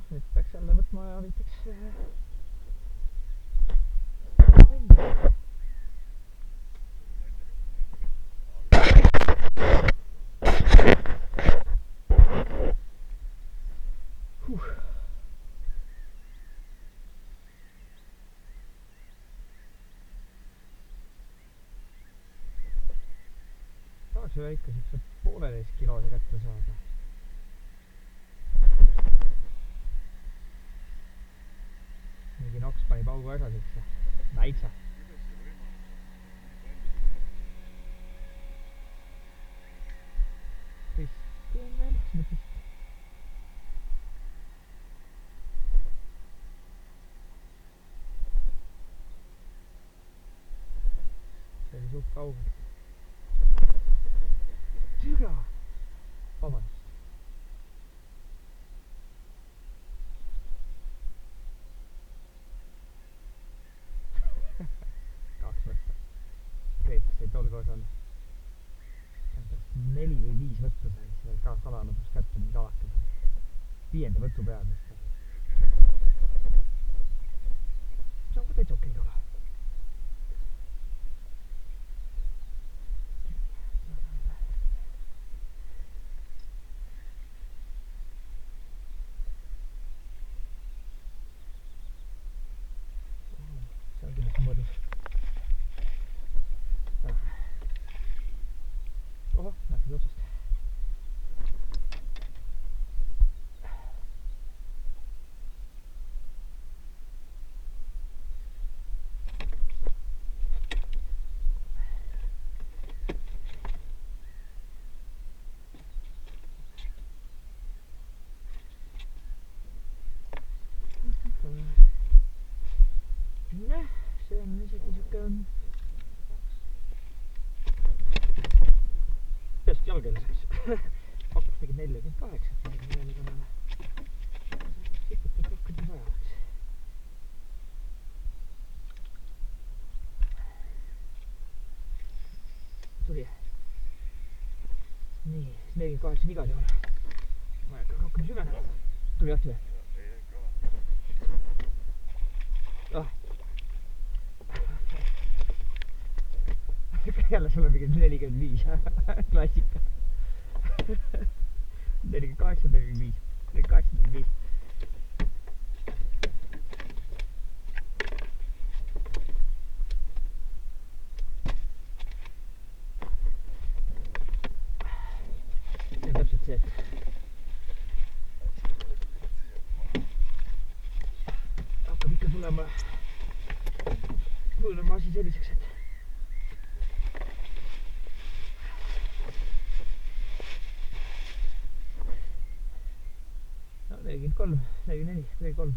nüüd peaks jälle võtma ja näiteks välja. Tahaks ühe ikka siukse 1,5 kilose kätte saada. Mingi noks pani paugu ära siukse väikse. Risti on veel, kas nüüd vist? See oli suht kaugel. Türa! Vabandust. Tahaks võtta. Kreetas sai tol korral 4 või 5 võtta sai, see ka kala lõpus kätte mingi alakad. 5. võtu peal vist. See on ka täitsa okei kala. See on kindlasti mõõdus. Oho, nähtud otsast. Noh, see on isegi siuke peast jalgele saaks. Pakkuks mingi 48 isegi kanale. Siputab rohkem vaja oleks. Tuli. Nii, 48 igal juhul. Ma ei hakka rohkem süvenema. Tuli jahti või? Jälle sul on mingi 45 klassika. 48, 45. 48, 45. See on täpselt see, et hakkab ikka tulema asi selliseks, et no 43, 44, 43.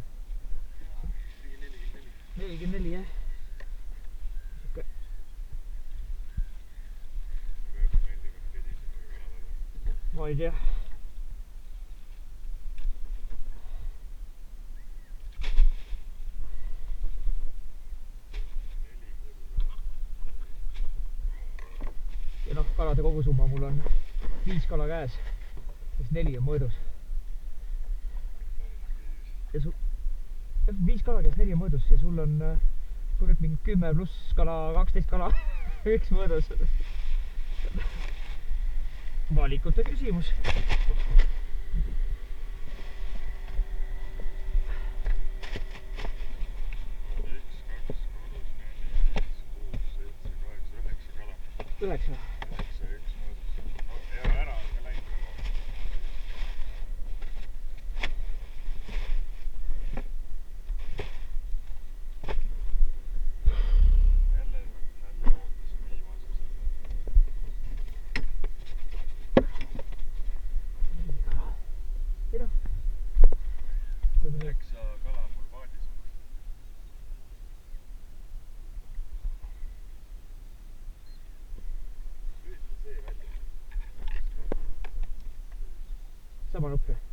44 jah. Siuke. Ma ei tea. Ja noh, kalade kogusumma mul on 5 kala käes, siis 4 on mõõdus. Ja 5 kala käes, 4 mõõdus ja sul on kurat mingi 10 pluss kala, 12 kala, 1 mõõdus. Valikute küsimus. Üheksa. Sama nupp.